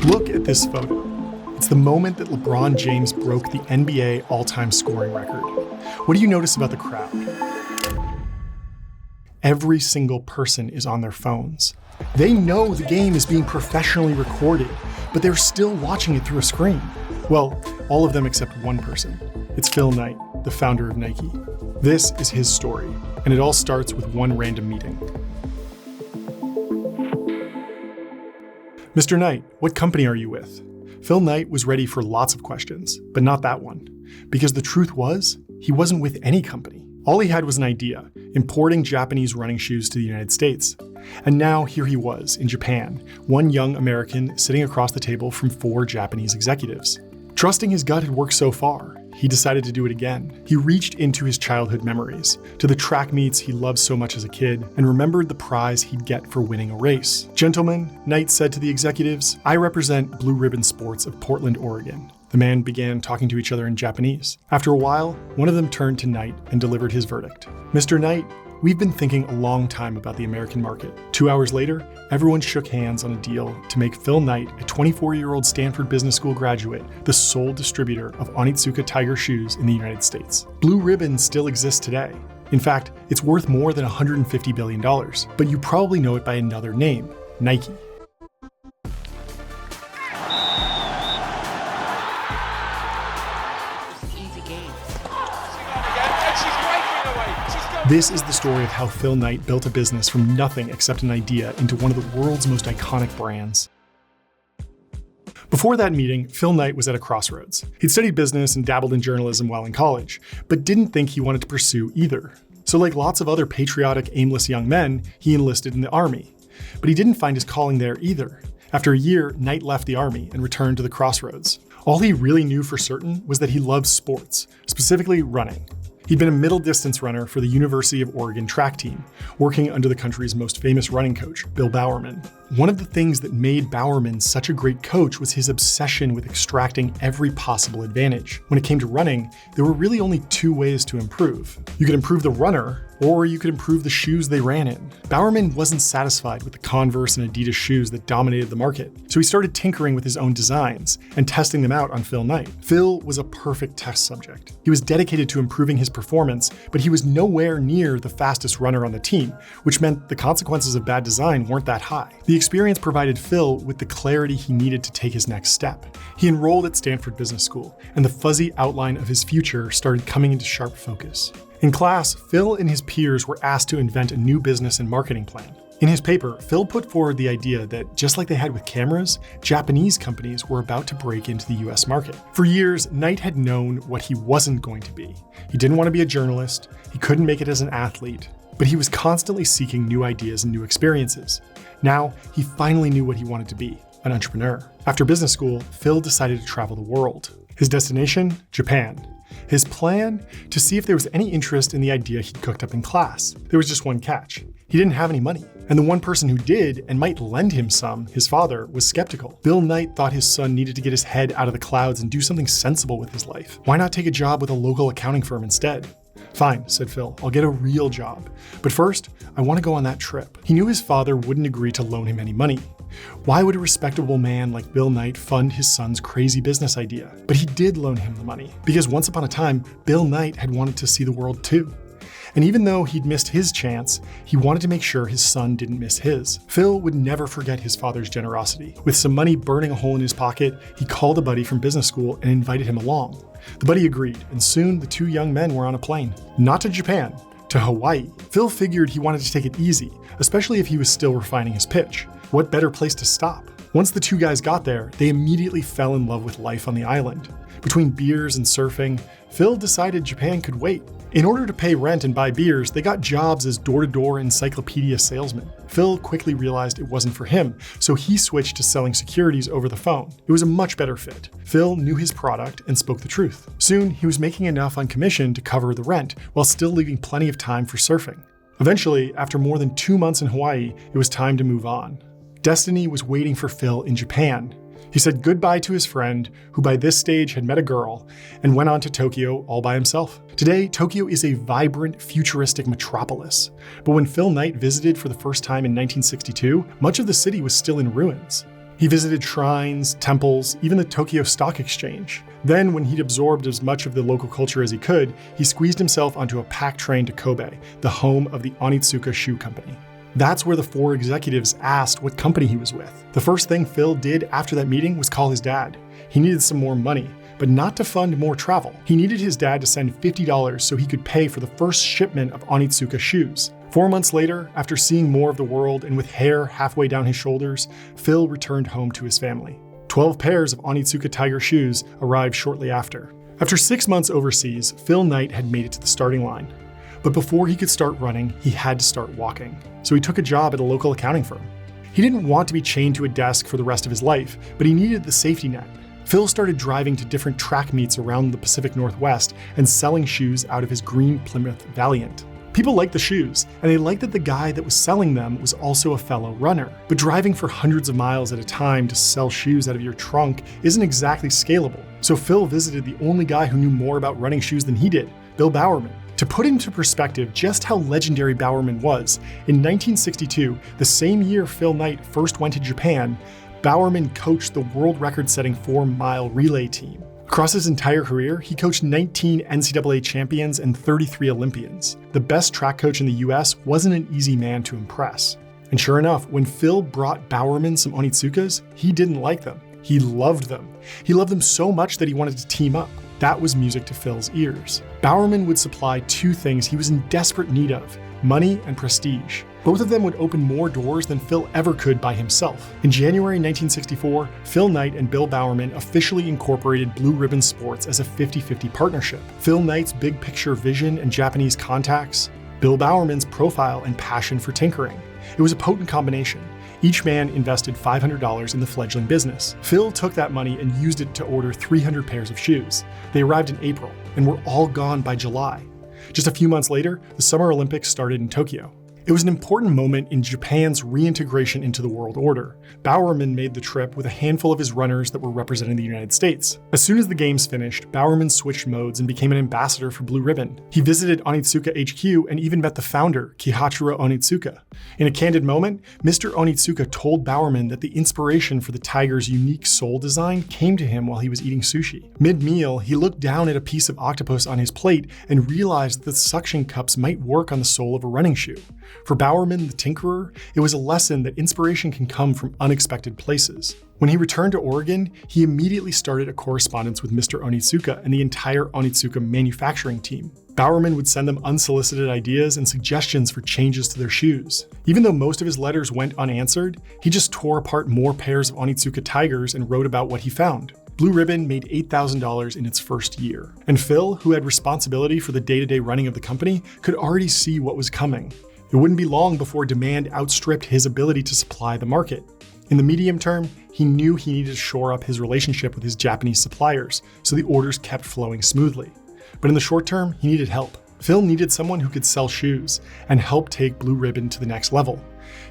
Look at this photo. It's the moment that LeBron James broke the NBA all-time scoring record. What do you notice about the crowd? Every single person is on their phones. They know the game is being professionally recorded, but they're still watching it through a screen. Well, all of them except one person. It's Phil Knight, the founder of Nike. This is his story, and it all starts with one random meeting. Mr. Knight, what company are you with? Phil Knight was ready for lots of questions, but not that one. Because the truth was, he wasn't with any company. All he had was an idea, importing Japanese running shoes to the United States. And now here he was, in Japan, one young American sitting across the table from 4 Japanese executives. Trusting his gut had worked so far, he decided to do it again. He reached into his childhood memories, to the track meets he loved so much as a kid, and remembered the prize he'd get for winning a race. Gentlemen, Knight said to the executives, I represent Blue Ribbon Sports of Portland, Oregon. The men began talking to each other in Japanese. After a while, one of them turned to Knight and delivered his verdict. Mr. Knight, we've been thinking a long time about the American market. 2 hours later, everyone shook hands on a deal to make Phil Knight, a 24-year-old Stanford Business School graduate, the sole distributor of Onitsuka Tiger shoes in the United States. Blue Ribbon still exists today. In fact, it's worth more than $150 billion, but you probably know it by another name, Nike. This is the story of how Phil Knight built a business from nothing except an idea into one of the world's most iconic brands. Before that meeting, Phil Knight was at a crossroads. He'd studied business and dabbled in journalism while in college, but didn't think he wanted to pursue either. So like lots of other patriotic, aimless young men, he enlisted in the army. But he didn't find his calling there either. After a year, Knight left the army and returned to the crossroads. All he really knew for certain was that he loved sports, specifically running. He'd been a middle distance runner for the University of Oregon track team, working under the country's most famous running coach, Bill Bowerman. One of the things that made Bowerman such a great coach was his obsession with extracting every possible advantage. When it came to running, there were really only 2 ways to improve. You could improve the runner, or you could improve the shoes they ran in. Bowerman wasn't satisfied with the Converse and Adidas shoes that dominated the market, so he started tinkering with his own designs and testing them out on Phil Knight. Phil was a perfect test subject. He was dedicated to improving his performance, but he was nowhere near the fastest runner on the team, which meant the consequences of bad design weren't that high. The experience provided Phil with the clarity he needed to take his next step. He enrolled at Stanford Business School, and the fuzzy outline of his future started coming into sharp focus. In class, Phil and his peers were asked to invent a new business and marketing plan. In his paper, Phil put forward the idea that, just like they had with cameras, Japanese companies were about to break into the US market. For years, Knight had known what he wasn't going to be. He didn't want to be a journalist, he couldn't make it as an athlete, but he was constantly seeking new ideas and new experiences. Now, he finally knew what he wanted to be, an entrepreneur. After business school, Phil decided to travel the world. His destination? Japan. His plan? To see if there was any interest in the idea he'd cooked up in class. There was just one catch. He didn't have any money. And the one person who did, and might lend him some, his father, was skeptical. Bill Knight thought his son needed to get his head out of the clouds and do something sensible with his life. Why not take a job with a local accounting firm instead? Fine, said Phil, I'll get a real job. But first, I want to go on that trip. He knew his father wouldn't agree to loan him any money. Why would a respectable man like Bill Knight fund his son's crazy business idea? But he did loan him the money, because once upon a time, Bill Knight had wanted to see the world too. And even though he'd missed his chance, he wanted to make sure his son didn't miss his. Phil would never forget his father's generosity. With some money burning a hole in his pocket, he called a buddy from business school and invited him along. The buddy agreed, and soon the 2 young men were on a plane. Not to Japan, to Hawaii. Phil figured he wanted to take it easy, especially if he was still refining his pitch. What better place to stop? Once the 2 guys got there, they immediately fell in love with life on the island. Between beers and surfing, Phil decided Japan could wait. In order to pay rent and buy beers, they got jobs as door-to-door encyclopedia salesmen. Phil quickly realized it wasn't for him, so he switched to selling securities over the phone. It was a much better fit. Phil knew his product and spoke the truth. Soon, he was making enough on commission to cover the rent, while still leaving plenty of time for surfing. Eventually, after more than 2 months in Hawaii, it was time to move on. Destiny was waiting for Phil in Japan. He said goodbye to his friend, who by this stage had met a girl, and went on to Tokyo all by himself. Today, Tokyo is a vibrant, futuristic metropolis. But when Phil Knight visited for the first time in 1962, much of the city was still in ruins. He visited shrines, temples, even the Tokyo Stock Exchange. Then, when he'd absorbed as much of the local culture as he could, he squeezed himself onto a pack train to Kobe, the home of the Onitsuka Shoe Company. That's where the 4 executives asked what company he was with. The first thing Phil did after that meeting was call his dad. He needed some more money, but not to fund more travel. He needed his dad to send $50 so he could pay for the first shipment of Onitsuka shoes. 4 months later, after seeing more of the world and with hair halfway down his shoulders, Phil returned home to his family. 12 pairs of Onitsuka Tiger shoes arrived shortly after. After 6 months overseas, Phil Knight had made it to the starting line. But before he could start running, he had to start walking. So he took a job at a local accounting firm. He didn't want to be chained to a desk for the rest of his life, but he needed the safety net. Phil started driving to different track meets around the Pacific Northwest and selling shoes out of his green Plymouth Valiant. People liked the shoes, and they liked that the guy that was selling them was also a fellow runner. But driving for hundreds of miles at a time to sell shoes out of your trunk isn't exactly scalable. So Phil visited the only guy who knew more about running shoes than he did, Bill Bowerman. To put into perspective just how legendary Bowerman was, in 1962, the same year Phil Knight first went to Japan, Bowerman coached the world record-setting 4-mile relay team. Across his entire career, he coached 19 NCAA champions and 33 Olympians. The best track coach in the US wasn't an easy man to impress. And sure enough, when Phil brought Bowerman some Onitsukas, he didn't like them. He loved them. He loved them so much that he wanted to team up. That was music to Phil's ears. Bowerman would supply 2 things he was in desperate need of: money and prestige. Both of them would open more doors than Phil ever could by himself. In January 1964, Phil Knight and Bill Bowerman officially incorporated Blue Ribbon Sports as a 50-50 partnership. Phil Knight's big picture vision and Japanese contacts, Bill Bowerman's profile and passion for tinkering. It was a potent combination. Each man invested $500 in the fledgling business. Phil took that money and used it to order 300 pairs of shoes. They arrived in April and were all gone by July. Just a few months later, the Summer Olympics started in Tokyo. It was an important moment in Japan's reintegration into the world order. Bowerman made the trip with a handful of his runners that were representing the United States. As soon as the games finished, Bowerman switched modes and became an ambassador for Blue Ribbon. He visited Onitsuka HQ and even met the founder, Kihachiro Onitsuka. In a candid moment, Mr. Onitsuka told Bowerman that the inspiration for the Tiger's unique sole design came to him while he was eating sushi. Mid-meal, he looked down at a piece of octopus on his plate and realized that the suction cups might work on the sole of a running shoe. For Bowerman, the tinkerer, it was a lesson that inspiration can come from unexpected places. When he returned to Oregon, he immediately started a correspondence with Mr. Onitsuka and the entire Onitsuka manufacturing team. Bowerman would send them unsolicited ideas and suggestions for changes to their shoes. Even though most of his letters went unanswered, he just tore apart more pairs of Onitsuka Tigers and wrote about what he found. Blue Ribbon made $8,000 in its first year. And Phil, who had responsibility for the day-to-day running of the company, could already see what was coming. It wouldn't be long before demand outstripped his ability to supply the market. In the medium term, he knew he needed to shore up his relationship with his Japanese suppliers, so the orders kept flowing smoothly. But in the short term, he needed help. Phil needed someone who could sell shoes and help take Blue Ribbon to the next level.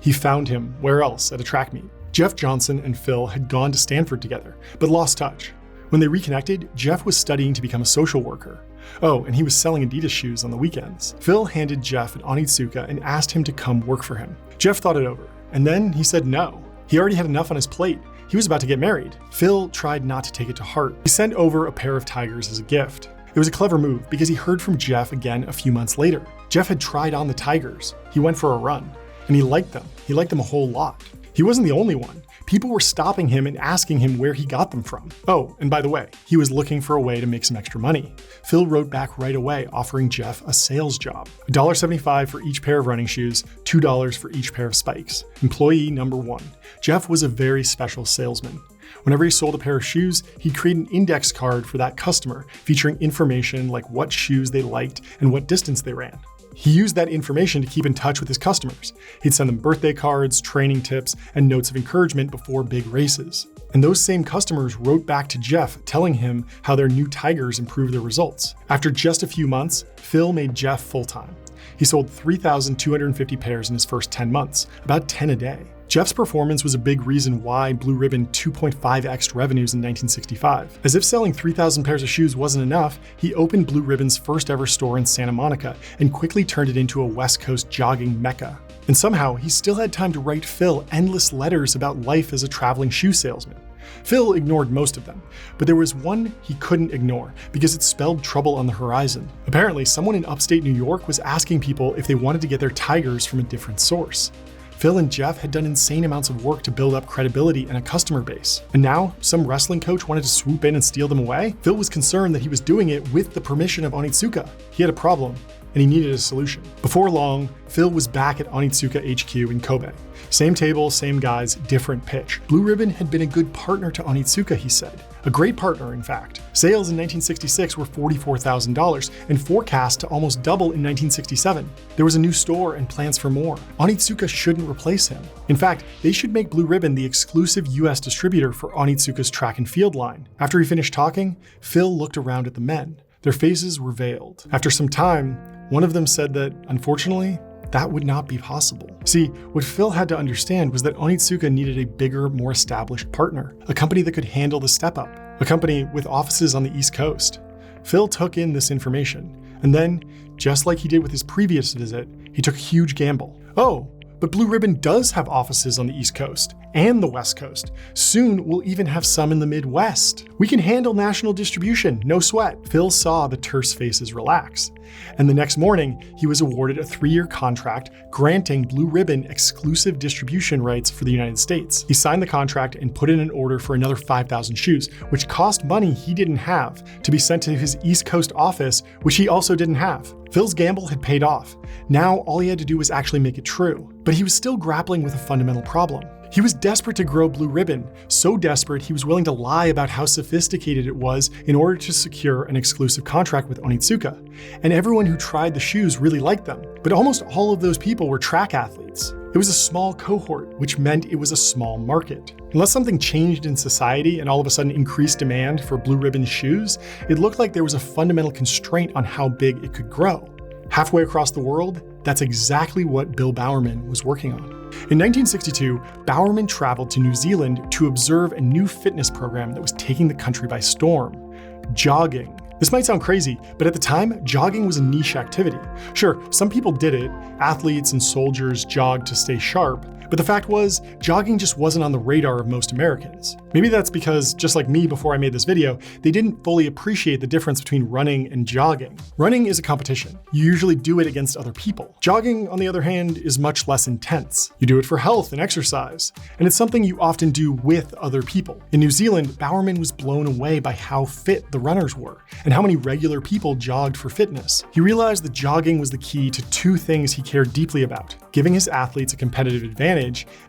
He found him, where else, at a track meet. Jeff Johnson and Phil had gone to Stanford together, but lost touch. When they reconnected, Jeff was studying to become a social worker. Oh, and he was selling Adidas shoes on the weekends. Phil handed Jeff an Onitsuka and asked him to come work for him. Jeff thought it over, and then he said no. He already had enough on his plate. He was about to get married. Phil tried not to take it to heart. He sent over a pair of Tigers as a gift. It was a clever move because he heard from Jeff again a few months later. Jeff had tried on the Tigers. He went for a run, and he liked them. He liked them a whole lot. He wasn't the only one. People were stopping him and asking him where he got them from. Oh, and by the way, he was looking for a way to make some extra money. Phil wrote back right away, offering Jeff a sales job. $1.75 for each pair of running shoes, $2 for each pair of spikes. Employee number 1. Jeff was a very special salesman. Whenever he sold a pair of shoes, he'd create an index card for that customer, featuring information like what shoes they liked and what distance they ran. He used that information to keep in touch with his customers. He'd send them birthday cards, training tips, and notes of encouragement before big races. And those same customers wrote back to Jeff telling him how their new Tigers improved their results. After just a few months, Phil made Jeff full-time. He sold 3,250 pairs in his first 10 months, about 10 a day. Jeff's performance was a big reason why Blue Ribbon 2.5x'd revenues in 1965. As if selling 3,000 pairs of shoes wasn't enough, he opened Blue Ribbon's first ever store in Santa Monica and quickly turned it into a West Coast jogging mecca. And somehow, he still had time to write Phil endless letters about life as a traveling shoe salesman. Phil ignored most of them, but there was one he couldn't ignore because it spelled trouble on the horizon. Apparently, someone in upstate New York was asking people if they wanted to get their tigers from a different source. Phil and Jeff had done insane amounts of work to build up credibility and a customer base. And now, some wrestling coach wanted to swoop in and steal them away? Phil was concerned that he was doing it with the permission of Onitsuka. He had a problem, and he needed a solution. Before long, Phil was back at Onitsuka HQ in Kobe. Same table, same guys, different pitch. Blue Ribbon had been a good partner to Onitsuka, he said. A great partner, in fact. Sales in 1966 were $44,000 and forecast to almost double in 1967. There was a new store and plans for more. Onitsuka shouldn't replace him. In fact, they should make Blue Ribbon the exclusive US distributor for Onitsuka's track and field line. After he finished talking, Phil looked around at the men. Their faces were veiled. After some time, one of them said that, unfortunately, that would not be possible. See, what Phil had to understand was that Onitsuka needed a bigger, more established partner, a company that could handle the step up, a company with offices on the East Coast. Phil took in this information, and then, just like he did with his previous visit, he took a huge gamble. Oh, but Blue Ribbon does have offices on the East Coast and the West Coast. Soon, we'll even have some in the Midwest. We can handle national distribution, no sweat. Phil saw the terse faces relax. And the next morning, he was awarded a 3-year contract granting Blue Ribbon exclusive distribution rights for the United States. He signed the contract and put in an order for another 5,000 shoes, which cost money he didn't have, to be sent to his East Coast office, which he also didn't have. Phil's gamble had paid off. Now, all he had to do was actually make it true. But he was still grappling with a fundamental problem. He was desperate to grow Blue Ribbon, so desperate he was willing to lie about how sophisticated it was in order to secure an exclusive contract with Onitsuka. And everyone who tried the shoes really liked them, but almost all of those people were track athletes. It was a small cohort, which meant it was a small market. Unless something changed in society and all of a sudden increased demand for Blue Ribbon shoes, it looked like there was a fundamental constraint on how big it could grow. Halfway across the world, that's exactly what Bill Bowerman was working on. In 1962, Bowerman traveled to New Zealand to observe a new fitness program that was taking the country by storm: jogging. This might sound crazy, but at the time, jogging was a niche activity. Sure, some people did it. Athletes and soldiers jogged to stay sharp. But the fact was, jogging just wasn't on the radar of most Americans. Maybe that's because, just like me before I made this video, they didn't fully appreciate the difference between running and jogging. Running is a competition. You usually do it against other people. Jogging, on the other hand, is much less intense. You do it for health and exercise, and it's something you often do with other people. In New Zealand, Bowerman was blown away by how fit the runners were, and how many regular people jogged for fitness. He realized that jogging was the key to 2 things he cared deeply about: giving his athletes a competitive advantage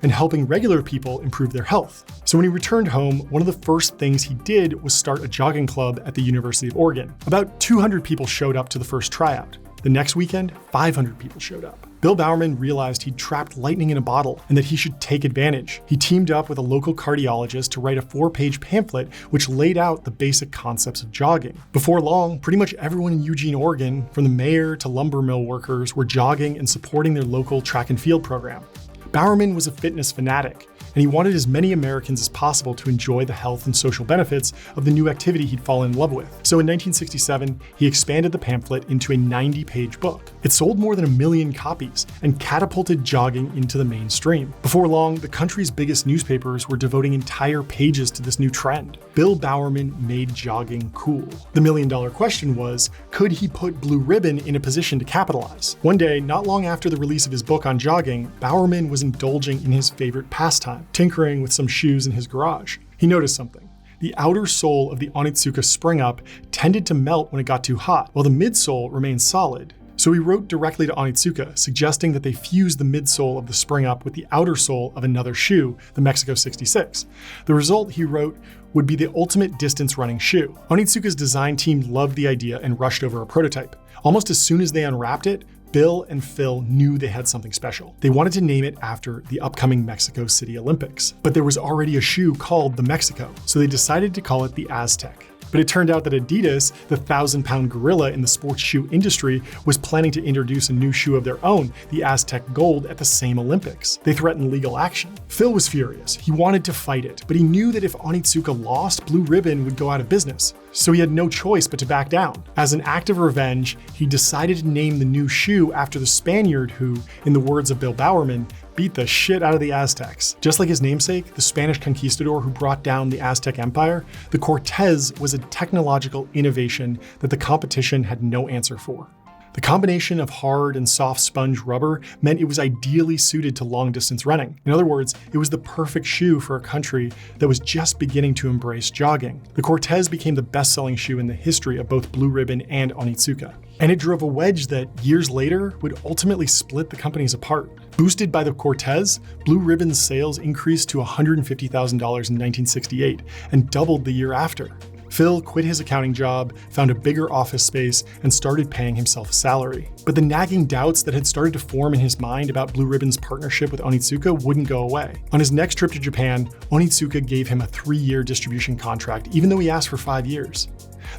and helping regular people improve their health. So when he returned home, one of the first things he did was start a jogging club at the University of Oregon. About 200 people showed up to the first tryout. The next weekend, 500 people showed up. Bill Bowerman realized he'd trapped lightning in a bottle and that he should take advantage. He teamed up with a local cardiologist to write a 4-page pamphlet which laid out the basic concepts of jogging. Before long, pretty much everyone in Eugene, Oregon, from the mayor to lumber mill workers, were jogging and supporting their local track and field program. Bowerman was a fitness fanatic, and he wanted as many Americans as possible to enjoy the health and social benefits of the new activity he'd fallen in love with. So in 1967, he expanded the pamphlet into a 90-page book. It sold more than 1 million copies and catapulted jogging into the mainstream. Before long, the country's biggest newspapers were devoting entire pages to this new trend. Bill Bowerman made jogging cool. The million-dollar question was, could he put Blue Ribbon in a position to capitalize? One day, not long after the release of his book on jogging, Bowerman was indulging in his favorite pastime, tinkering with some shoes in his garage. He noticed something. The outer sole of the Onitsuka Spring Up tended to melt when it got too hot, while the midsole remained solid. So he wrote directly to Onitsuka, suggesting that they fuse the midsole of the Spring Up with the outer sole of another shoe, the Mexico 66. The result, he wrote, would be the ultimate distance running shoe. Onitsuka's design team loved the idea and rushed over a prototype. Almost as soon as they unwrapped it, Bill and Phil knew they had something special. They wanted to name it after the upcoming Mexico City Olympics. But there was already a shoe called the Mexico, so they decided to call it the Aztec. But it turned out that Adidas, the 1,000-pound gorilla in the sports shoe industry, was planning to introduce a new shoe of their own, the Aztec Gold, at the same Olympics. They threatened legal action. Phil was furious. He wanted to fight it, but he knew that if Onitsuka lost, Blue Ribbon would go out of business. So he had no choice but to back down. As an act of revenge, he decided to name the new shoe after the Spaniard who, in the words of Bill Bowerman, beat the shit out of the Aztecs. Just like his namesake, the Spanish conquistador who brought down the Aztec Empire, the Cortez was a technological innovation that the competition had no answer for. The combination of hard and soft sponge rubber meant it was ideally suited to long-distance running. In other words, it was the perfect shoe for a country that was just beginning to embrace jogging. The Cortez became the best-selling shoe in the history of both Blue Ribbon and Onitsuka. And it drove a wedge that, years later, would ultimately split the companies apart. Boosted by the Cortez, Blue Ribbon's sales increased to $150,000 in 1968 and doubled the year after. Phil quit his accounting job, found a bigger office space, and started paying himself a salary. But the nagging doubts that had started to form in his mind about Blue Ribbon's partnership with Onitsuka wouldn't go away. On his next trip to Japan, Onitsuka gave him a 3-year distribution contract, even though he asked for 5 years.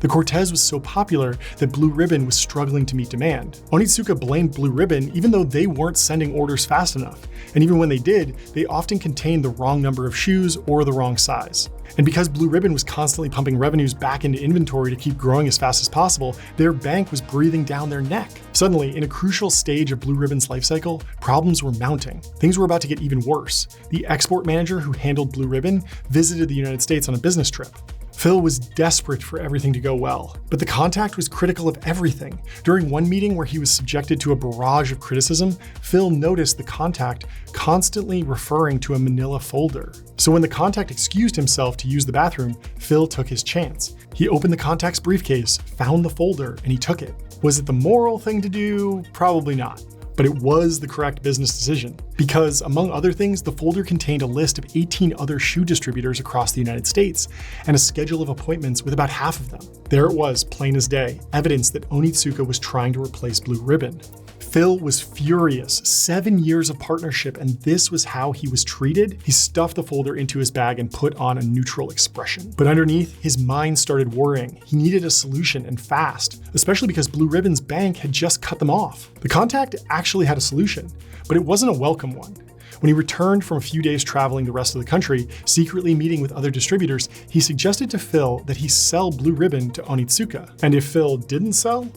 The Cortez was so popular that Blue Ribbon was struggling to meet demand. Onitsuka blamed Blue Ribbon even though they weren't sending orders fast enough. And even when they did, they often contained the wrong number of shoes or the wrong size. And because Blue Ribbon was constantly pumping revenues back into inventory to keep growing as fast as possible, their bank was breathing down their neck. Suddenly, in a crucial stage of Blue Ribbon's life cycle, problems were mounting. Things were about to get even worse. The export manager who handled Blue Ribbon visited the United States on a business trip. Phil was desperate for everything to go well, but the contact was critical of everything. During one meeting where he was subjected to a barrage of criticism, Phil noticed the contact constantly referring to a manila folder. So when the contact excused himself to use the bathroom, Phil took his chance. He opened the contact's briefcase, found the folder, and he took it. Was it the moral thing to do? Probably not. But it was the correct business decision. Because, among other things, the folder contained a list of 18 other shoe distributors across the United States, and a schedule of appointments with about half of them. There it was, plain as day, evidence that Onitsuka was trying to replace Blue Ribbon. Phil was furious. 7 years of partnership, and this was how he was treated? He stuffed the folder into his bag and put on a neutral expression. But underneath, his mind started worrying. He needed a solution, and fast, especially because Blue Ribbon's bank had just cut them off. The contact actually had a solution, but it wasn't a welcome one. When he returned from a few days traveling the rest of the country, secretly meeting with other distributors, he suggested to Phil that he sell Blue Ribbon to Onitsuka. And if Phil didn't sell,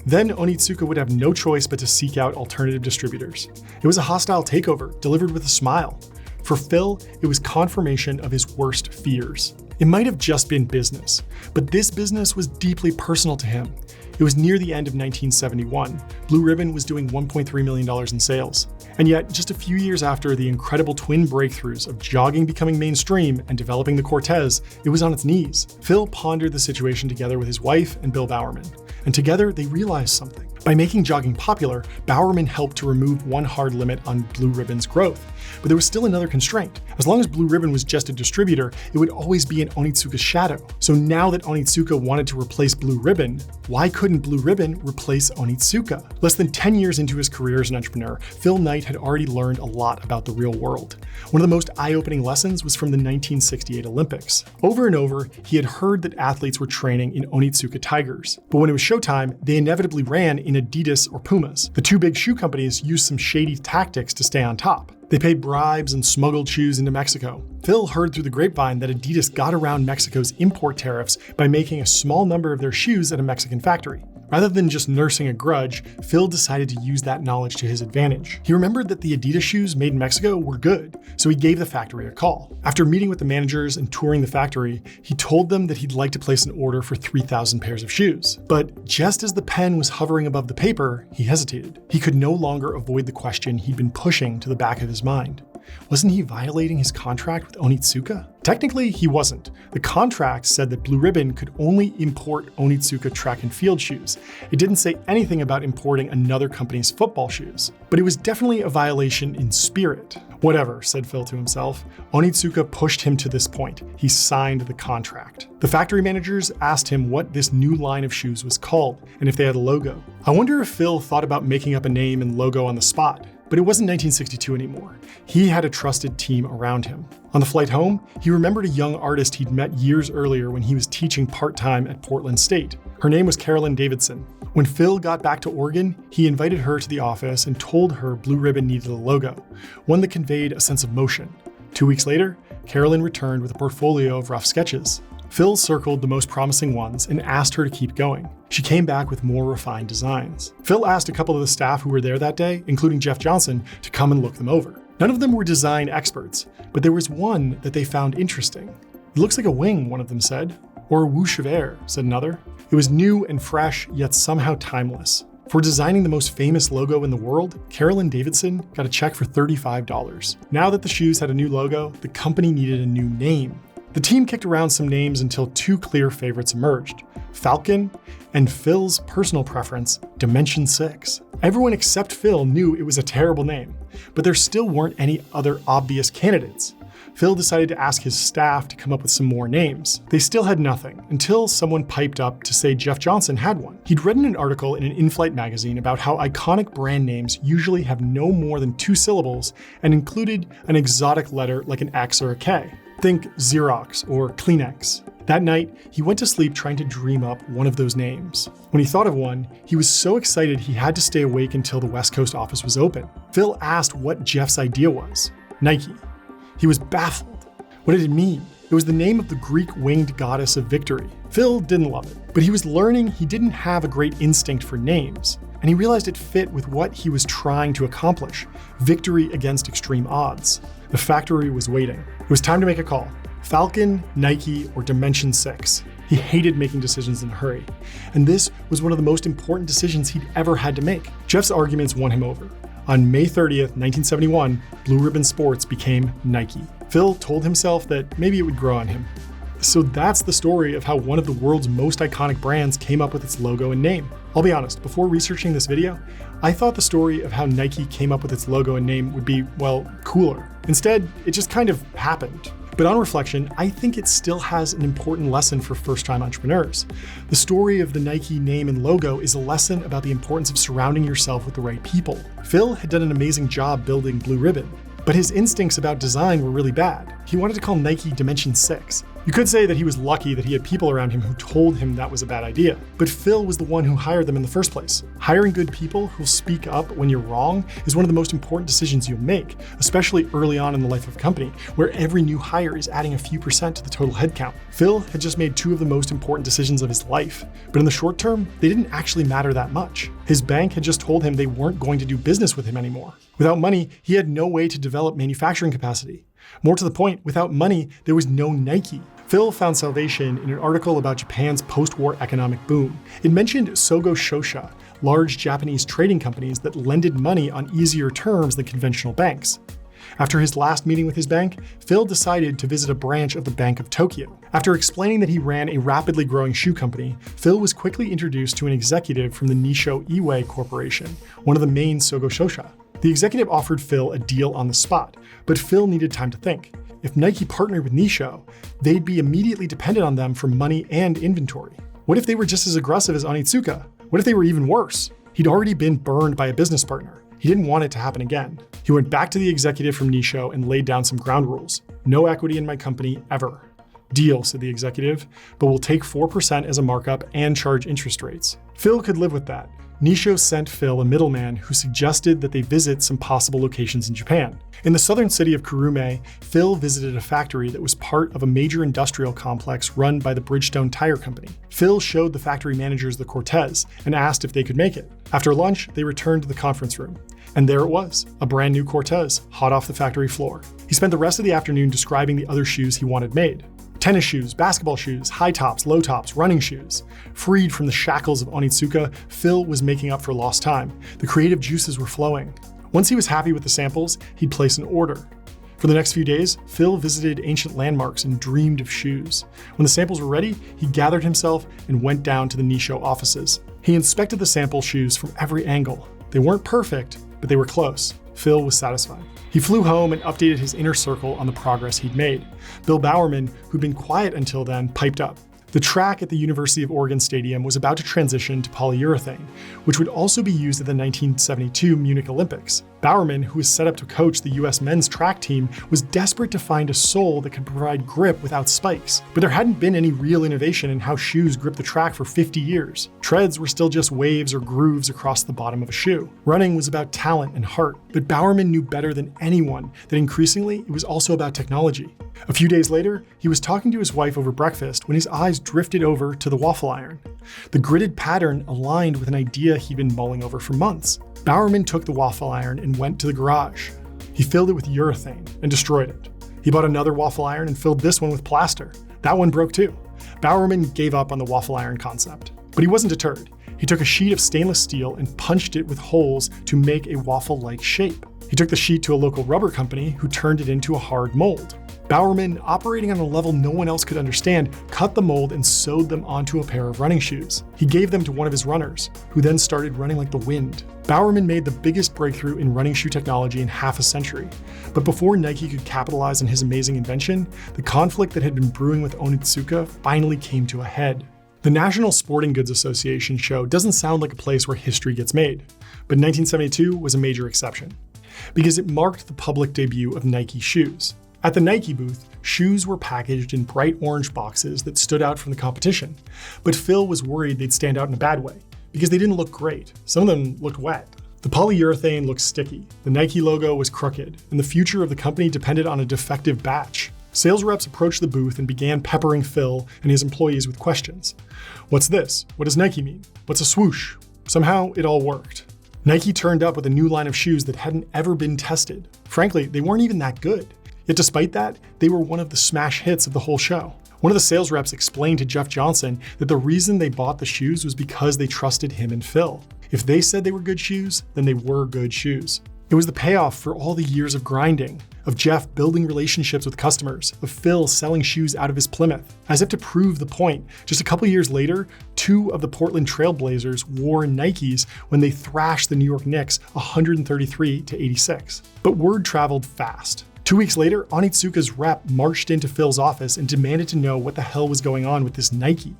then Onitsuka would have no choice but to seek out alternative distributors. It was a hostile takeover, delivered with a smile. For Phil, it was confirmation of his worst fears. It might have just been business, but this business was deeply personal to him. It was near the end of 1971. Blue Ribbon was doing $1.3 million in sales. And yet, just a few years after the incredible twin breakthroughs of jogging becoming mainstream and developing the Cortez, it was on its knees. Phil pondered the situation together with his wife and Bill Bowerman. And together, they realized something. By making jogging popular, Bowerman helped to remove one hard limit on Blue Ribbon's growth. But there was still another constraint. As long as Blue Ribbon was just a distributor, it would always be in Onitsuka's shadow. So now that Onitsuka wanted to replace Blue Ribbon, why couldn't Blue Ribbon replace Onitsuka? Less than 10 years into his career as an entrepreneur, Phil Knight had already learned a lot about the real world. One of the most eye-opening lessons was from the 1968 Olympics. Over and over, he had heard that athletes were training in Onitsuka Tigers. But when it was showtime, they inevitably ran in Adidas or Pumas. The two big shoe companies used some shady tactics to stay on top. They paid bribes and smuggled shoes into Mexico. Phil heard through the grapevine that Adidas got around Mexico's import tariffs by making a small number of their shoes at a Mexican factory. Rather than just nursing a grudge, Phil decided to use that knowledge to his advantage. He remembered that the Adidas shoes made in Mexico were good, so he gave the factory a call. After meeting with the managers and touring the factory, he told them that he'd like to place an order for 3,000 pairs of shoes. But just as the pen was hovering above the paper, he hesitated. He could no longer avoid the question he'd been pushing to the back of his mind. Wasn't he violating his contract with Onitsuka? Technically, he wasn't. The contract said that Blue Ribbon could only import Onitsuka track and field shoes. It didn't say anything about importing another company's football shoes. But it was definitely a violation in spirit. Whatever, said Phil to himself. Onitsuka pushed him to this point. He signed the contract. The factory managers asked him what this new line of shoes was called, and if they had a logo. I wonder if Phil thought about making up a name and logo on the spot. But it wasn't 1962 anymore. He had a trusted team around him. On the flight home, he remembered a young artist he'd met years earlier when he was teaching part-time at Portland State. Her name was Carolyn Davidson. When Phil got back to Oregon, he invited her to the office and told her Blue Ribbon needed a logo, one that conveyed a sense of motion. 2 weeks later, Carolyn returned with a portfolio of rough sketches. Phil circled the most promising ones and asked her to keep going. She came back with more refined designs. Phil asked a couple of the staff who were there that day, including Jeff Johnson, to come and look them over. None of them were design experts, but there was one that they found interesting. "It looks like a wing," one of them said. "Or a whoosh of air," said another. It was new and fresh, yet somehow timeless. For designing the most famous logo in the world, Carolyn Davidson got a check for $35. Now that the shoes had a new logo, the company needed a new name. The team kicked around some names until two clear favorites emerged: Falcon and Phil's personal preference, Dimension 6. Everyone except Phil knew it was a terrible name, but there still weren't any other obvious candidates. Phil decided to ask his staff to come up with some more names. They still had nothing, until someone piped up to say Jeff Johnson had one. He'd written an article in an in-flight magazine about how iconic brand names usually have no more than 2 syllables and included an exotic letter like an X or a K. Think Xerox or Kleenex. That night, he went to sleep trying to dream up one of those names. When he thought of one, he was so excited he had to stay awake until the West Coast office was open. Phil asked what Jeff's idea was. Nike. He was baffled. What did it mean? It was the name of the Greek winged goddess of victory. Phil didn't love it, but he was learning he didn't have a great instinct for names, and he realized it fit with what he was trying to accomplish: victory against extreme odds. The factory was waiting. It was time to make a call. Falcon, Nike, or Dimension 6. He hated making decisions in a hurry, and this was one of the most important decisions he'd ever had to make. Jeff's arguments won him over. On May 30th, 1971, Blue Ribbon Sports became Nike. Phil told himself that maybe it would grow on him. So that's the story of how one of the world's most iconic brands came up with its logo and name. I'll be honest, before researching this video, I thought the story of how Nike came up with its logo and name would be, well, cooler. Instead, it just kind of happened. But on reflection, I think it still has an important lesson for first-time entrepreneurs. The story of the Nike name and logo is a lesson about the importance of surrounding yourself with the right people. Phil had done an amazing job building Blue Ribbon, but his instincts about design were really bad. He wanted to call Nike Dimension 6. You could say that he was lucky that he had people around him who told him that was a bad idea, but Phil was the one who hired them in the first place. Hiring good people who'll speak up when you're wrong is one of the most important decisions you'll make, especially early on in the life of a company, where every new hire is adding a few percent to the total headcount. Phil had just made 2 of the most important decisions of his life, but in the short term, they didn't actually matter that much. His bank had just told him they weren't going to do business with him anymore. Without money, he had no way to develop manufacturing capacity. More to the point, without money, there was no Nike. Phil found salvation in an article about Japan's post-war economic boom. It mentioned Sogo Shosha, large Japanese trading companies that lended money on easier terms than conventional banks. After his last meeting with his bank, Phil decided to visit a branch of the Bank of Tokyo. After explaining that he ran a rapidly growing shoe company, Phil was quickly introduced to an executive from the Nisho Iway Corporation, one of the main Sogo Shosha. The executive offered Phil a deal on the spot, but Phil needed time to think. If Nike partnered with Nisho, they'd be immediately dependent on them for money and inventory. What if they were just as aggressive as Onitsuka? What if they were even worse? He'd already been burned by a business partner. He didn't want it to happen again. He went back to the executive from Nisho and laid down some ground rules. No equity in my company, ever. Deal, said the executive, but we'll take 4% as a markup and charge interest rates. Phil could live with that. Nisho sent Phil a middleman who suggested that they visit some possible locations in Japan. In the southern city of Kurume, Phil visited a factory that was part of a major industrial complex run by the Bridgestone Tire Company. Phil showed the factory managers the Cortez and asked if they could make it. After lunch, they returned to the conference room. And there it was, a brand new Cortez, hot off the factory floor. He spent the rest of the afternoon describing the other shoes he wanted made. Tennis shoes, basketball shoes, high tops, low tops, running shoes. Freed from the shackles of Onitsuka, Phil was making up for lost time. The creative juices were flowing. Once he was happy with the samples, he'd place an order. For the next few days, Phil visited ancient landmarks and dreamed of shoes. When the samples were ready, he gathered himself and went down to the Nisho offices. He inspected the sample shoes from every angle. They weren't perfect, but they were close. Phil was satisfied. He flew home and updated his inner circle on the progress he'd made. Bill Bowerman, who'd been quiet until then, piped up. The track at the University of Oregon Stadium was about to transition to polyurethane, which would also be used at the 1972 Munich Olympics. Bowerman, who was set up to coach the US men's track team, was desperate to find a sole that could provide grip without spikes. But there hadn't been any real innovation in how shoes grip the track for 50 years. Treads were still just waves or grooves across the bottom of a shoe. Running was about talent and heart, but Bowerman knew better than anyone that increasingly it was also about technology. A few days later, he was talking to his wife over breakfast when his eyes drifted over to the waffle iron. The gridded pattern aligned with an idea he'd been mulling over for months. Bowerman took the waffle iron and went to the garage. He filled it with urethane and destroyed it. He bought another waffle iron and filled this one with plaster. That one broke too. Bowerman gave up on the waffle iron concept. But he wasn't deterred. He took a sheet of stainless steel and punched it with holes to make a waffle-like shape. He took the sheet to a local rubber company who turned it into a hard mold. Bowerman, operating on a level no one else could understand, cut the mold and sewed them onto a pair of running shoes. He gave them to one of his runners, who then started running like the wind. Bowerman made the biggest breakthrough in running shoe technology in half a century. But before Nike could capitalize on his amazing invention, the conflict that had been brewing with Onitsuka finally came to a head. The National Sporting Goods Association show doesn't sound like a place where history gets made, but 1972 was a major exception, because it marked the public debut of Nike shoes. At the Nike booth, shoes were packaged in bright orange boxes that stood out from the competition, but Phil was worried they'd stand out in a bad way, because they didn't look great. Some of them looked wet. The polyurethane looked sticky, the Nike logo was crooked, and the future of the company depended on a defective batch. Sales reps approached the booth and began peppering Phil and his employees with questions. What's this? What does Nike mean? What's a swoosh? Somehow, it all worked. Nike turned up with a new line of shoes that hadn't ever been tested. Frankly, they weren't even that good. Yet despite that, they were one of the smash hits of the whole show. One of the sales reps explained to Jeff Johnson that the reason they bought the shoes was because they trusted him and Phil. If they said they were good shoes, then they were good shoes. It was the payoff for all the years of grinding, of Jeff building relationships with customers, of Phil selling shoes out of his Plymouth. As if to prove the point, just a couple years later, 2 of the Portland Trail Blazers wore Nikes when they thrashed the New York Knicks 133-86. But word traveled fast. 2 weeks later, Onitsuka's rep marched into Phil's office and demanded to know what the hell was going on with this Nike.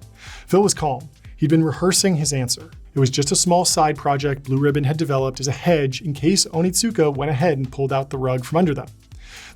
Phil was calm. He'd been rehearsing his answer. It was just a small side project Blue Ribbon had developed as a hedge in case Onitsuka went ahead and pulled out the rug from under them.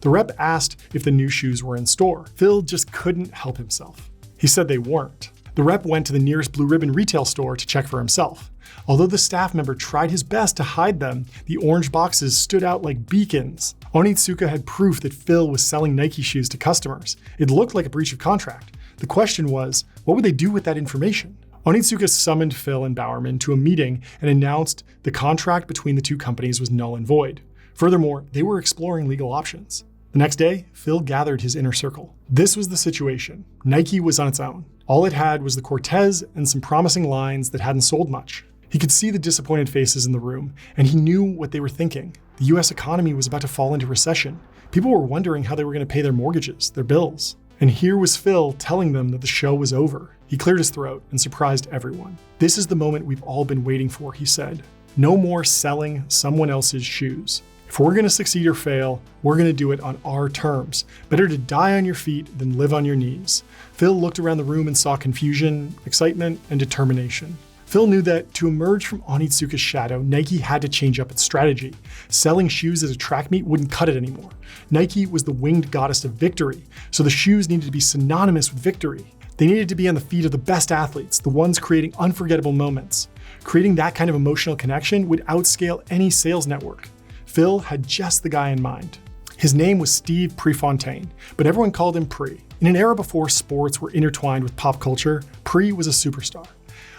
The rep asked if the new shoes were in store. Phil just couldn't help himself. He said they weren't. The rep went to the nearest Blue Ribbon retail store to check for himself. Although the staff member tried his best to hide them, the orange boxes stood out like beacons. Onitsuka had proof that Phil was selling Nike shoes to customers. It looked like a breach of contract. The question was, what would they do with that information? Onitsuka summoned Phil and Bowerman to a meeting and announced the contract between the two companies was null and void. Furthermore, they were exploring legal options. The next day, Phil gathered his inner circle. This was the situation. Nike was on its own. All it had was the Cortez and some promising lines that hadn't sold much. He could see the disappointed faces in the room, and he knew what they were thinking. The US economy was about to fall into recession. People were wondering how they were going to pay their mortgages, their bills. And here was Phil telling them that the show was over. He cleared his throat and surprised everyone. This is the moment we've all been waiting for, he said. No more selling someone else's shoes. If we're going to succeed or fail, we're going to do it on our terms. Better to die on your feet than live on your knees. Phil looked around the room and saw confusion, excitement, and determination. Phil knew that to emerge from Onitsuka's shadow, Nike had to change up its strategy. Selling shoes at a track meet wouldn't cut it anymore. Nike was the winged goddess of victory, so the shoes needed to be synonymous with victory. They needed to be on the feet of the best athletes, the ones creating unforgettable moments. Creating that kind of emotional connection would outscale any sales network. Phil had just the guy in mind. His name was Steve Prefontaine, but everyone called him Pre. In an era before sports were intertwined with pop culture, Pre was a superstar.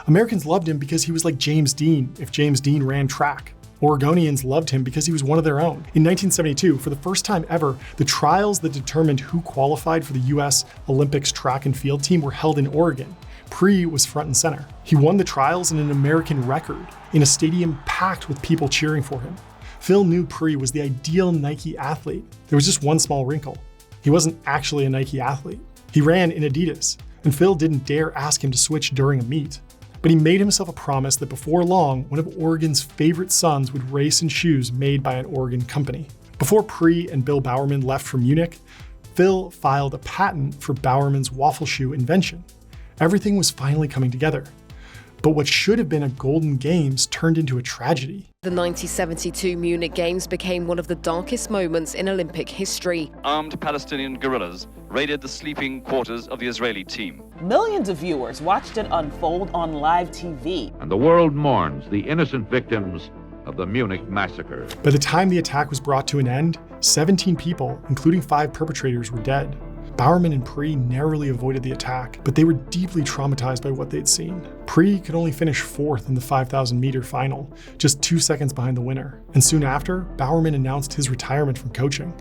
Americans loved him because he was like James Dean if James Dean ran track. Oregonians loved him because he was one of their own. In 1972, for the first time ever, the trials that determined who qualified for the US Olympics track and field team were held in Oregon. Pre was front and center. He won the trials in an American record, in a stadium packed with people cheering for him. Phil knew Pre was the ideal Nike athlete. There was just one small wrinkle. He wasn't actually a Nike athlete. He ran in Adidas, and Phil didn't dare ask him to switch during a meet. But he made himself a promise that before long, one of Oregon's favorite sons would race in shoes made by an Oregon company. Before Pre and Bill Bowerman left for Munich, Phil filed a patent for Bowerman's waffle shoe invention. Everything was finally coming together. But what should have been a golden games turned into a tragedy. The 1972 Munich Games became one of the darkest moments in Olympic history. Armed Palestinian guerrillas raided the sleeping quarters of the Israeli team. Millions of viewers watched it unfold on live TV. And the world mourns the innocent victims of the Munich massacre. By the time the attack was brought to an end, 17 people, including 5 perpetrators, were dead. Bowerman and Pree narrowly avoided the attack, but they were deeply traumatized by what they'd seen. Pree could only finish 4th in the 5,000-meter final, just 2 seconds behind the winner. And soon after, Bowerman announced his retirement from coaching.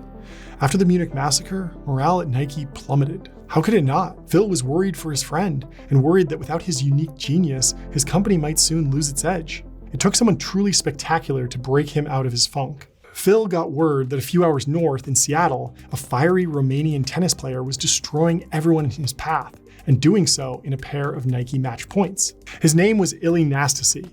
After the Munich massacre, morale at Nike plummeted. How could it not? Phil was worried for his friend, and worried that without his unique genius, his company might soon lose its edge. It took someone truly spectacular to break him out of his funk. Phil got word that a few hours north in Seattle, a fiery Romanian tennis player was destroying everyone in his path, and doing so in a pair of Nike match points. His name was Ilie Nastase,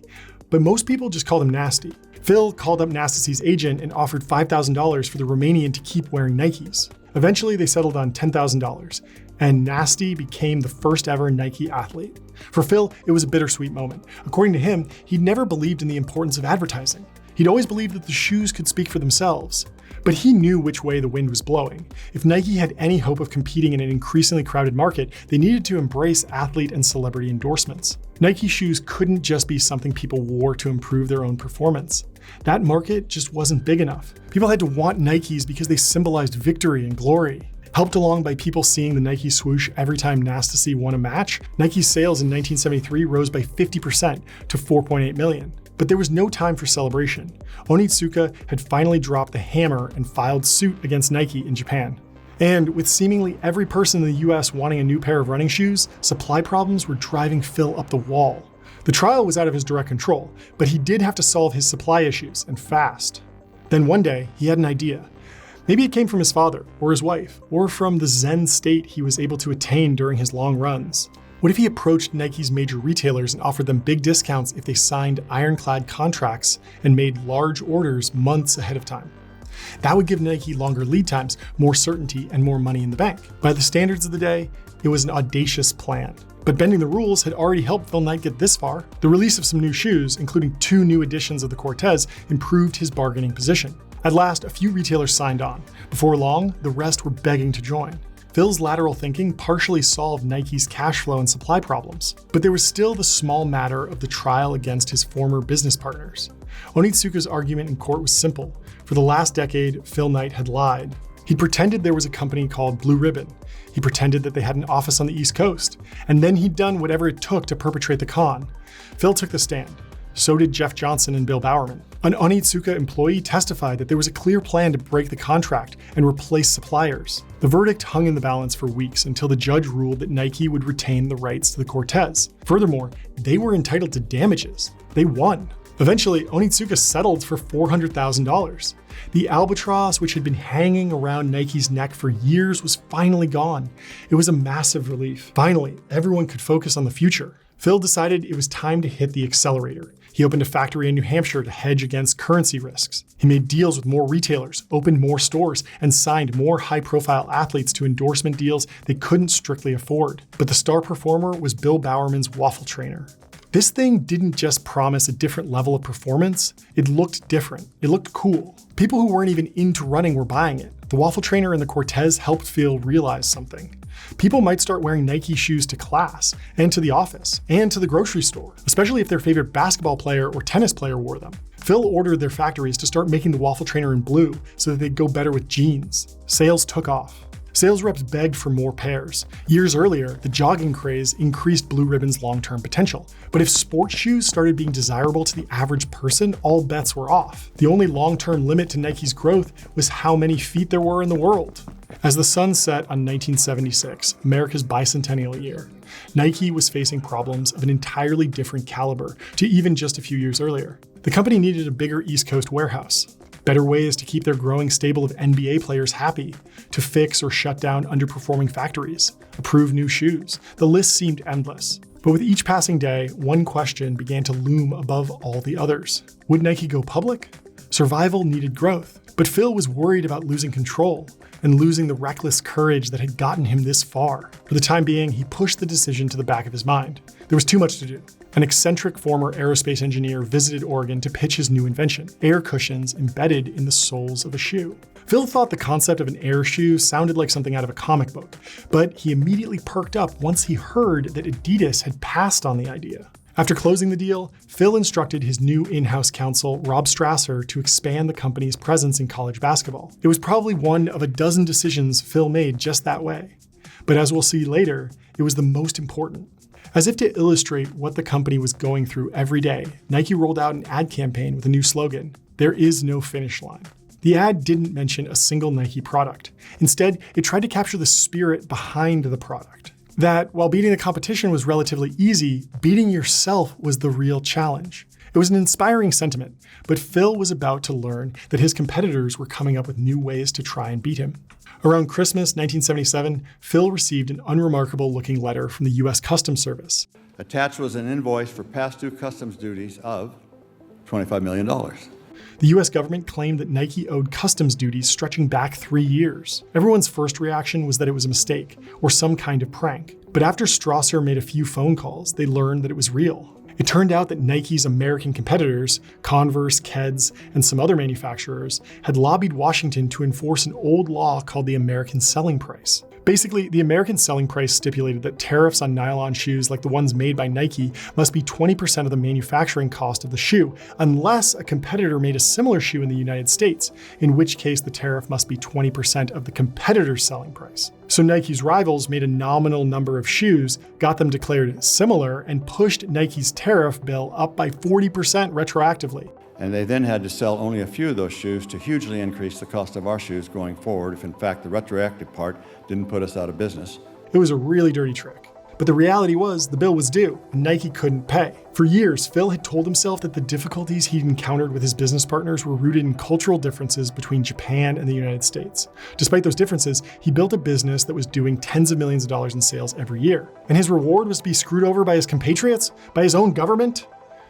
but most people just called him Nasty. Phil called up Nastase's agent and offered $5,000 for the Romanian to keep wearing Nikes. Eventually, they settled on $10,000, and Nasty became the first ever Nike athlete. For Phil, it was a bittersweet moment. According to him, he'd never believed in the importance of advertising. He'd always believed that the shoes could speak for themselves. But he knew which way the wind was blowing. If Nike had any hope of competing in an increasingly crowded market, they needed to embrace athlete and celebrity endorsements. Nike shoes couldn't just be something people wore to improve their own performance. That market just wasn't big enough. People had to want Nikes because they symbolized victory and glory. Helped along by people seeing the Nike swoosh every time Nastase won a match, Nike's sales in 1973 rose by 50% to 4.8 million. But there was no time for celebration. Onitsuka had finally dropped the hammer and filed suit against Nike in Japan. And with seemingly every person in the US wanting a new pair of running shoes, supply problems were driving Phil up the wall. The trial was out of his direct control, but he did have to solve his supply issues, and fast. Then one day, he had an idea. Maybe it came from his father, or his wife, or from the zen state he was able to attain during his long runs. What if he approached Nike's major retailers and offered them big discounts if they signed ironclad contracts and made large orders months ahead of time? That would give Nike longer lead times, more certainty, and more money in the bank. By the standards of the day, it was an audacious plan. But bending the rules had already helped Phil Knight get this far. The release of some new shoes, including 2 new editions of the Cortez, improved his bargaining position. At last, a few retailers signed on. Before long, the rest were begging to join. Phil's lateral thinking partially solved Nike's cash flow and supply problems, but there was still the small matter of the trial against his former business partners. Onitsuka's argument in court was simple. For the last decade, Phil Knight had lied. He pretended there was a company called Blue Ribbon. He pretended that they had an office on the East Coast, and then he'd done whatever it took to perpetrate the con. Phil took the stand. So did Jeff Johnson and Bill Bowerman. An Onitsuka employee testified that there was a clear plan to break the contract and replace suppliers. The verdict hung in the balance for weeks until the judge ruled that Nike would retain the rights to the Cortez. Furthermore, they were entitled to damages. They won. Eventually, Onitsuka settled for $400,000. The albatross, which had been hanging around Nike's neck for years, was finally gone. It was a massive relief. Finally, everyone could focus on the future. Phil decided it was time to hit the accelerator. He opened a factory in New Hampshire to hedge against currency risks. He made deals with more retailers, opened more stores, and signed more high-profile athletes to endorsement deals they couldn't strictly afford. But the star performer was Bill Bowerman's waffle trainer. This thing didn't just promise a different level of performance, it looked different. It looked cool. People who weren't even into running were buying it. The waffle trainer and the Cortez helped Phil realize something. People might start wearing Nike shoes to class, and to the office, and to the grocery store, especially if their favorite basketball player or tennis player wore them. Phil ordered their factories to start making the waffle trainer in blue so that they'd go better with jeans. Sales took off. Sales reps begged for more pairs. Years earlier, the jogging craze increased Blue Ribbon's long-term potential. But if sports shoes started being desirable to the average person, all bets were off. The only long-term limit to Nike's growth was how many feet there were in the world. As the sun set on 1976, America's bicentennial year, Nike was facing problems of an entirely different caliber to even just a few years earlier. The company needed a bigger East Coast warehouse, better ways to keep their growing stable of NBA players happy, to fix or shut down underperforming factories, approve new shoes. The list seemed endless. But with each passing day, one question began to loom above all the others. Would Nike go public? Survival needed growth. But Phil was worried about losing control and losing the reckless courage that had gotten him this far. For the time being, he pushed the decision to the back of his mind. There was too much to do. An eccentric former aerospace engineer visited Oregon to pitch his new invention, air cushions embedded in the soles of a shoe. Phil thought the concept of an air shoe sounded like something out of a comic book, but he immediately perked up once he heard that Adidas had passed on the idea. After closing the deal, Phil instructed his new in-house counsel, Rob Strasser, to expand the company's presence in college basketball. It was probably one of a dozen decisions Phil made just that way. But as we'll see later, it was the most important. As if to illustrate what the company was going through every day, Nike rolled out an ad campaign with a new slogan, "There is no finish line." The ad didn't mention a single Nike product. Instead, it tried to capture the spirit behind the product. That while beating the competition was relatively easy, beating yourself was the real challenge. It was an inspiring sentiment, but Phil was about to learn that his competitors were coming up with new ways to try and beat him. Around Christmas 1977, Phil received an unremarkable-looking letter from the U.S. Customs Service. Attached was an invoice for past due customs duties of $25 million. The US government claimed that Nike owed customs duties stretching back 3 years. Everyone's first reaction was that it was a mistake, or some kind of prank. But after Strasser made a few phone calls, they learned that it was real. It turned out that Nike's American competitors, Converse, Keds, and some other manufacturers, had lobbied Washington to enforce an old law called the American Selling Price. Basically, the American selling price stipulated that tariffs on nylon shoes like the ones made by Nike must be 20% of the manufacturing cost of the shoe, unless a competitor made a similar shoe in the United States, in which case the tariff must be 20% of the competitor's selling price. So Nike's rivals made a nominal number of shoes, got them declared similar, and pushed Nike's tariff bill up by 40% retroactively. And they then had to sell only a few of those shoes to hugely increase the cost of our shoes going forward if in fact the retroactive part didn't put us out of business. It was a really dirty trick. But the reality was the bill was due, and Nike couldn't pay. For years, Phil had told himself that the difficulties he'd encountered with his business partners were rooted in cultural differences between Japan and the United States. Despite those differences, he built a business that was doing tens of millions of dollars in sales every year. And his reward was to be screwed over by his compatriots? By his own government?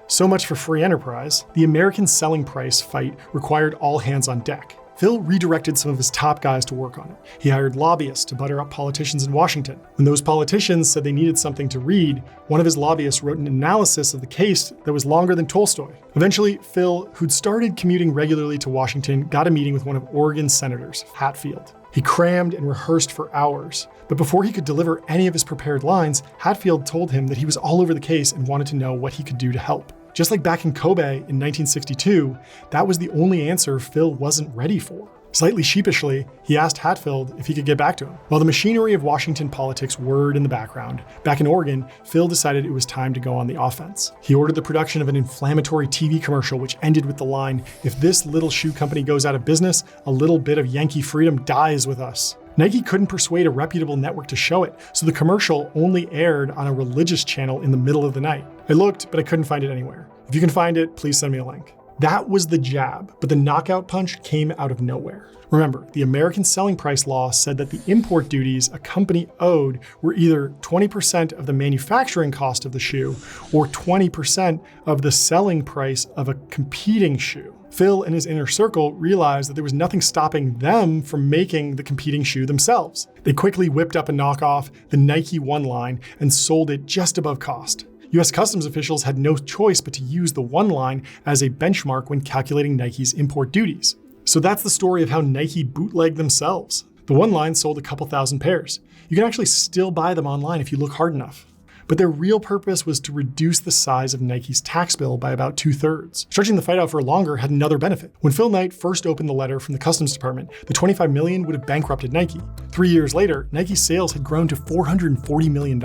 So much for free enterprise. The American selling price fight required all hands on deck. Phil redirected some of his top guys to work on it. He hired lobbyists to butter up politicians in Washington. When those politicians said they needed something to read, one of his lobbyists wrote an analysis of the case that was longer than Tolstoy. Eventually, Phil, who'd started commuting regularly to Washington, got a meeting with one of Oregon's senators, Hatfield. He crammed and rehearsed for hours. But before he could deliver any of his prepared lines, Hatfield told him that he was all over the case and wanted to know what he could do to help. Just like back in Kobe in 1962, that was the only answer Phil wasn't ready for. Slightly sheepishly, he asked Hatfield if he could get back to him. While the machinery of Washington politics whirred in the background, back in Oregon, Phil decided it was time to go on the offense. He ordered the production of an inflammatory TV commercial which ended with the line, "If this little shoe company goes out of business, a little bit of Yankee freedom dies with us." Nike couldn't persuade a reputable network to show it, so the commercial only aired on a religious channel in the middle of the night. I looked, but I couldn't find it anywhere. If you can find it, please send me a link. That was the jab, but the knockout punch came out of nowhere. Remember, the American selling price law said that the import duties a company owed were either 20% of the manufacturing cost of the shoe or 20% of the selling price of a competing shoe. Phil and his inner circle realized that there was nothing stopping them from making the competing shoe themselves. They quickly whipped up a knockoff, the Nike One line, and sold it just above cost. US Customs officials had no choice but to use the One line as a benchmark when calculating Nike's import duties. So that's the story of how Nike bootlegged themselves. The One line sold a couple thousand pairs. You can actually still buy them online if you look hard enough. But their real purpose was to reduce the size of Nike's tax bill by about 2/3. Stretching the fight out for longer had another benefit. When Phil Knight first opened the letter from the Customs Department, the $25 million would have bankrupted Nike. 3 years later, Nike's sales had grown to $440 million,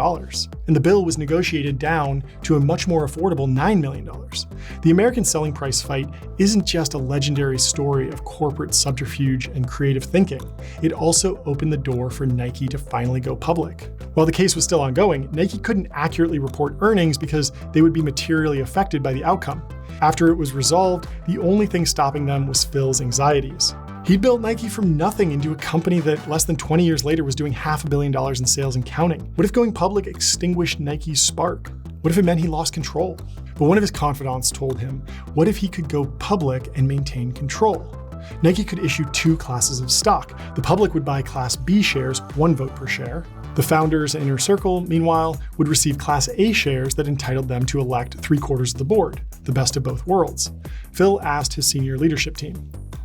and the bill was negotiated down to a much more affordable $9 million. The American selling price fight isn't just a legendary story of corporate subterfuge and creative thinking. It also opened the door for Nike to finally go public. While the case was still ongoing, Nike couldn't accurately report earnings because they would be materially affected by the outcome. After it was resolved, the only thing stopping them was Phil's anxieties. He'd built Nike from nothing into a company that less than 20 years later was doing $500 million in sales and counting. What if going public extinguished Nike's spark? What if it meant he lost control? But one of his confidants told him, what if he could go public and maintain control? Nike could issue 2 classes of stock. The public would buy Class B shares, 1 vote per share, The founders and inner circle, meanwhile, would receive Class A shares that entitled them to elect 3/4 of the board, the best of both worlds. Phil asked his senior leadership team.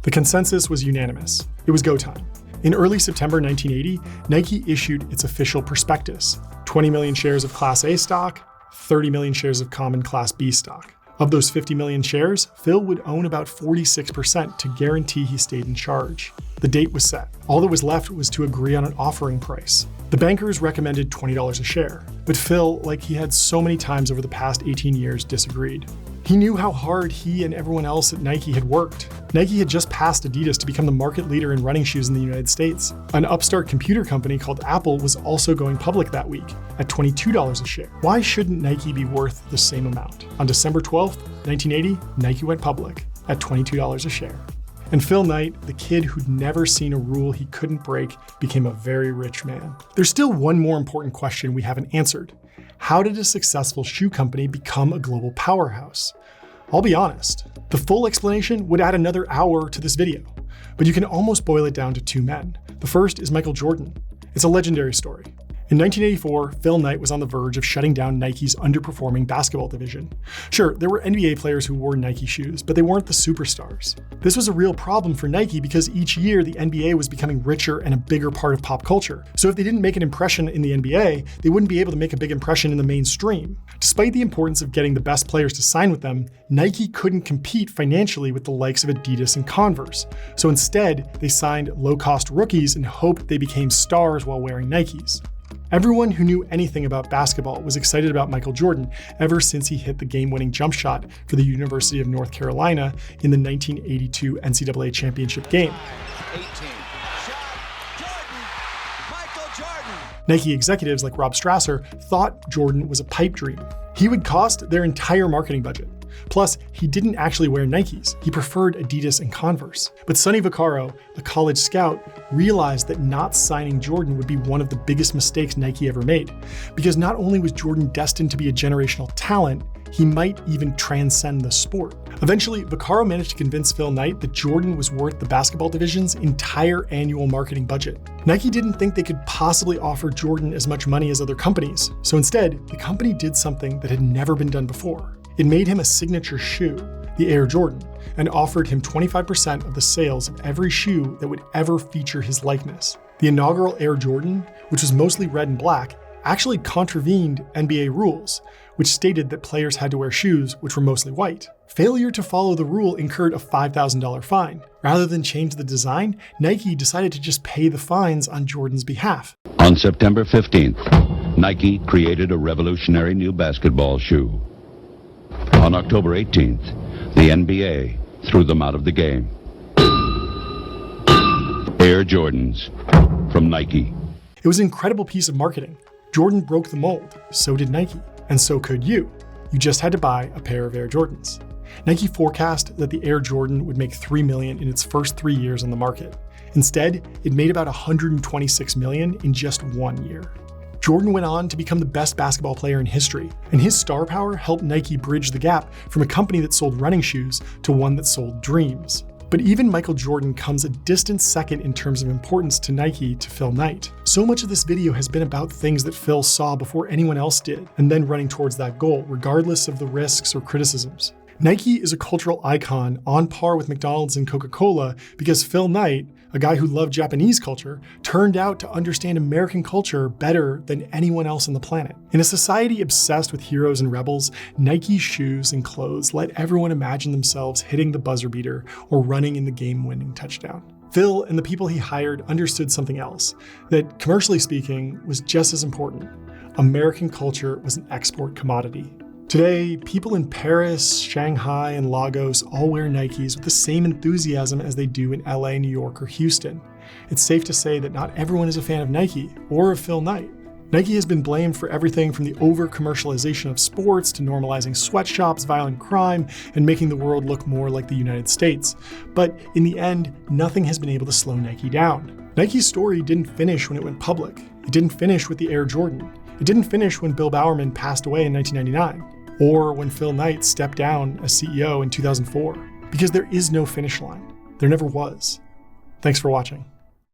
The consensus was unanimous. It was go time. In early September 1980, Nike issued its official prospectus: 20 million shares of Class A stock, 30 million shares of common Class B stock. Of those 50 million shares, Phil would own about 46% to guarantee he stayed in charge. The date was set. All that was left was to agree on an offering price. The bankers recommended $20 a share, but Phil, like he had so many times over the past 18 years, disagreed. He knew how hard he and everyone else at Nike had worked. Nike had just passed Adidas to become the market leader in running shoes in the United States. An upstart computer company called Apple was also going public that week at $22 a share. Why shouldn't Nike be worth the same amount? On December 12th, 1980, Nike went public at $22 a share. And Phil Knight, the kid who'd never seen a rule he couldn't break, became a very rich man. There's still one more important question we haven't answered. How did a successful shoe company become a global powerhouse? I'll be honest, the full explanation would add another hour to this video, but you can almost boil it down to two men. The first is Michael Jordan. It's a legendary story. In 1984, Phil Knight was on the verge of shutting down Nike's underperforming basketball division. Sure, there were NBA players who wore Nike shoes, but they weren't the superstars. This was a real problem for Nike because each year the NBA was becoming richer and a bigger part of pop culture. So if they didn't make an impression in the NBA, they wouldn't be able to make a big impression in the mainstream. Despite the importance of getting the best players to sign with them, Nike couldn't compete financially with the likes of Adidas and Converse. So instead, they signed low-cost rookies and hoped they became stars while wearing Nikes. Everyone who knew anything about basketball was excited about Michael Jordan ever since he hit the game-winning jump shot for the University of North Carolina in the 1982 NCAA championship game. 18. Shot. Jordan. Michael Jordan. Nike executives like Rob Strasser thought Jordan was a pipe dream. He would cost their entire marketing budget. Plus, he didn't actually wear Nikes. He preferred Adidas and Converse. But Sonny Vaccaro, a college scout, realized that not signing Jordan would be one of the biggest mistakes Nike ever made. Because not only was Jordan destined to be a generational talent, he might even transcend the sport. Eventually, Vaccaro managed to convince Phil Knight that Jordan was worth the basketball division's entire annual marketing budget. Nike didn't think they could possibly offer Jordan as much money as other companies. So instead, the company did something that had never been done before. It made him a signature shoe, the Air Jordan, and offered him 25% of the sales of every shoe that would ever feature his likeness. The inaugural Air Jordan, which was mostly red and black, actually contravened NBA rules, which stated that players had to wear shoes which were mostly white. Failure to follow the rule incurred a $5,000 fine. Rather than change the design, Nike decided to just pay the fines on Jordan's behalf. On September 15th, Nike created a revolutionary new basketball shoe. On October 18th, the NBA threw them out of the game. Air Jordans from Nike. It was an incredible piece of marketing. Jordan broke the mold, so did Nike, and so could you. You just had to buy a pair of Air Jordans. Nike forecast that the Air Jordan would make $3 million in its first 3 years on the market. Instead, it made about $126 million in just 1 year. Jordan went on to become the best basketball player in history, and his star power helped Nike bridge the gap from a company that sold running shoes to one that sold dreams. But even Michael Jordan comes a distant second in terms of importance to Nike to Phil Knight. So much of this video has been about things that Phil saw before anyone else did, and then running towards that goal, regardless of the risks or criticisms. Nike is a cultural icon on par with McDonald's and Coca-Cola because Phil Knight, a guy who loved Japanese culture, turned out to understand American culture better than anyone else on the planet. In a society obsessed with heroes and rebels, Nike's shoes and clothes let everyone imagine themselves hitting the buzzer beater or running in the game-winning touchdown. Phil and the people he hired understood something else, that commercially speaking was just as important. American culture was an export commodity. Today, people in Paris, Shanghai, and Lagos all wear Nikes with the same enthusiasm as they do in LA, New York, or Houston. It's safe to say that not everyone is a fan of Nike or of Phil Knight. Nike has been blamed for everything from the over-commercialization of sports to normalizing sweatshops, violent crime, and making the world look more like the United States. But in the end, nothing has been able to slow Nike down. Nike's story didn't finish when it went public. It didn't finish with the Air Jordan. It didn't finish when Bill Bowerman passed away in 1999. Or when Phil Knight stepped down as CEO in 2004. Because there is no finish line. There never was. Thanks for watching.